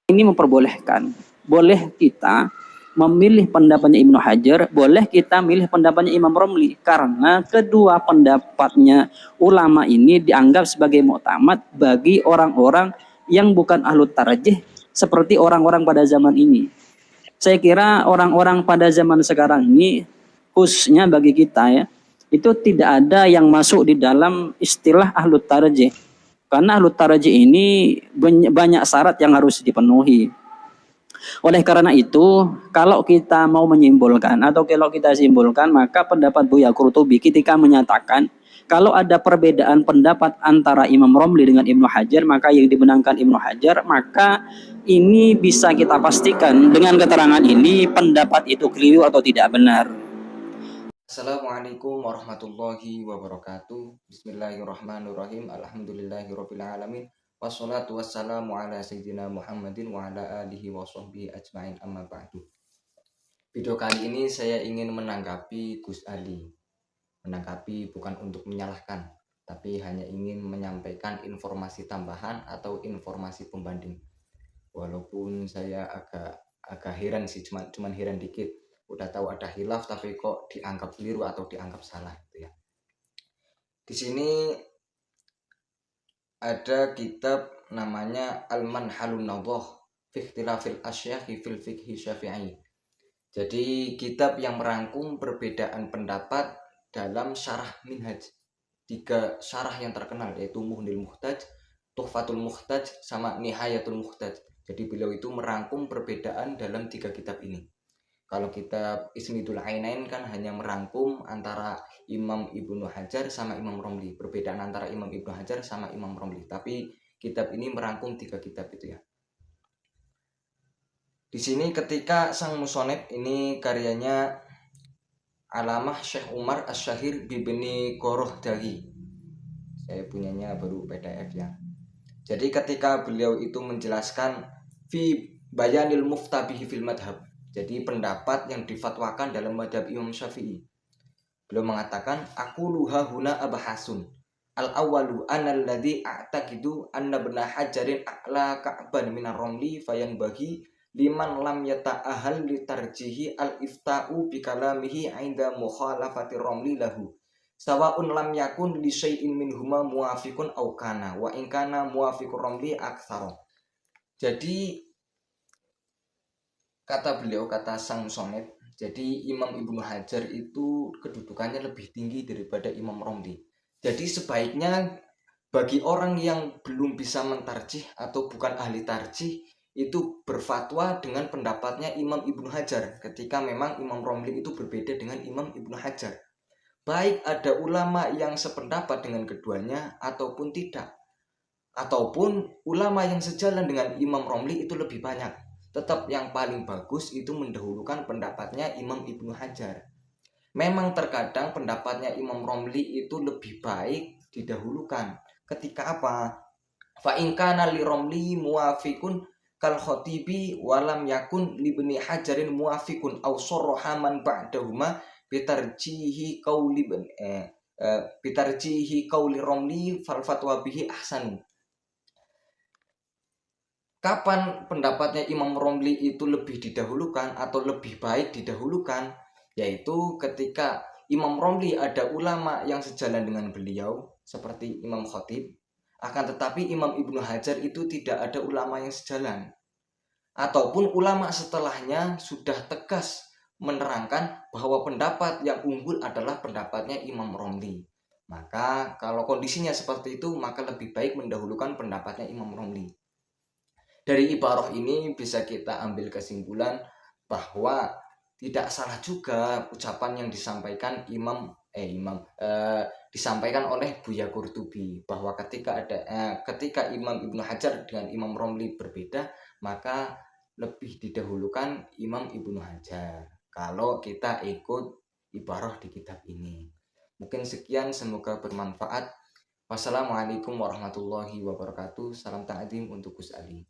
ini memperbolehkan. Boleh kita memilih pendapatnya Ibnu Hajar, boleh kita milih pendapatnya Imam Romli, karena kedua pendapatnya ulama ini dianggap sebagai muktamad bagi orang-orang yang bukan ahlu tarjih seperti orang-orang pada zaman ini. Saya kira orang-orang pada zaman sekarang ini, khususnya bagi kita ya, itu tidak ada yang masuk di dalam istilah ahlu tarjih. Karena ahlu tarjih ini banyak syarat yang harus dipenuhi. Oleh karena itu, kalau kita mau menyimpulkan atau kalau kita simpulkan, maka pendapat Buya Qurtubi ketika menyatakan kalau ada perbedaan pendapat antara Imam Romli dengan Ibnu Hajar, maka yang dimenangkan Ibnu Hajar, maka ini bisa kita pastikan dengan keterangan ini pendapat itu keliru atau tidak benar. Assalamualaikum warahmatullahi wabarakatuh. Bismillahirrahmanirrahim. Alhamdulillahirabbil alamin. Wassalatu wassalamu ala sayyidina Muhammadin wa ala alihi wa sahbihi ajmain, amma ba'du. Video kali ini saya ingin menanggapi Gus Ali. Menanggapi bukan untuk menyalahkan, tapi hanya ingin menyampaikan informasi tambahan atau informasi pembanding. Walaupun saya agak heran sih, cuman heran dikit. Udah tahu ada khilaf tapi kok dianggap keliru atau dianggap salah gitu ya. Di sini ada kitab namanya Al-Manhalun Nadhah fi Ikhtilafil Asyakhi fil Fiqhi Syafi'i. Jadi kitab yang merangkum perbedaan pendapat dalam syarah Minhaj. 3 syarah yang terkenal yaitu Muhnil Muhtaj, Tuhfatul Muhtaj, sama Nihayatul Muhtaj. Jadi beliau itu merangkum perbedaan dalam 3 kitab ini. Kalau kitab Ismidul Ainain kan hanya merangkum antara Imam Ibnu Hajar sama Imam Romli, perbedaan antara Imam Ibnu Hajar sama Imam Romli. Tapi kitab ini merangkum 3 kitab itu ya. Di sini ketika sang musonef, ini karyanya Alamah Syekh Umar Asy-Syahir Bibni Qorohdagi. Saya punyanya baru PDF ya. Jadi ketika beliau itu menjelaskan fi bayanil muftabihi fil madhab, jadi pendapat yang difatwakan dalam madhab Imam Syafi'i, beliau mengatakan aku luha huna abahasun. Al awalu anal ladzi a'taqidu anna bena hajarin a'la ka'ban minar romli fayan bagi liman lam yata'ahal litarjihi al ifta'u bi kalamihi 'inda mukhalafati romli lahu sawa'un lam yakun li syai'in minhuma muwafiqun aw kana wa in kana muwafiqur romli aktsara. Jadi kata beliau, kata sang musonef, jadi Imam Ibnu Hajar itu kedudukannya lebih tinggi daripada Imam Romli. Jadi sebaiknya bagi orang yang belum bisa mentarjih atau bukan ahli tarjih itu berfatwa dengan pendapatnya Imam Ibnu Hajar ketika memang Imam Romli itu berbeda dengan Imam Ibnu Hajar. Baik ada ulama yang sependapat dengan keduanya ataupun tidak. Ataupun ulama yang sejalan dengan Imam Romli itu lebih banyak. Tetap yang paling bagus itu mendahulukan pendapatnya Imam Ibnu Hajar. Memang terkadang pendapatnya Imam Romli itu lebih baik didahulukan. Ketika apa? Fa in kana li Romli muwafiqun kal khatibi walam yakun li Ibni Hajarin muwafiqun aw sarraha man ba'dahuma bitarjihi qauli bitarjihi qauli Romli fal fatwa bihi ahsan. Kapan pendapatnya Imam Romli itu lebih didahulukan atau lebih baik didahulukan? Yaitu ketika Imam Romli ada ulama yang sejalan dengan beliau seperti Imam Khatib, akan tetapi Imam Ibnu Hajar itu tidak ada ulama yang sejalan, ataupun ulama setelahnya sudah tegas menerangkan bahwa pendapat yang unggul adalah pendapatnya Imam Romli. Maka kalau kondisinya seperti itu, maka lebih baik mendahulukan pendapatnya Imam Romli. Dari ibarah ini bisa kita ambil kesimpulan bahwa tidak salah juga ucapan yang disampaikan disampaikan oleh Buya Qurtubi bahwa ketika Imam Ibnu Hajar dengan Imam Romli berbeda, maka lebih didahulukan Imam Ibnu Hajar kalau kita ikut ibarah di kitab ini. Mungkin sekian, semoga bermanfaat. Wassalamualaikum warahmatullahi wabarakatuh. Salam ta'zim untuk Gus Ali.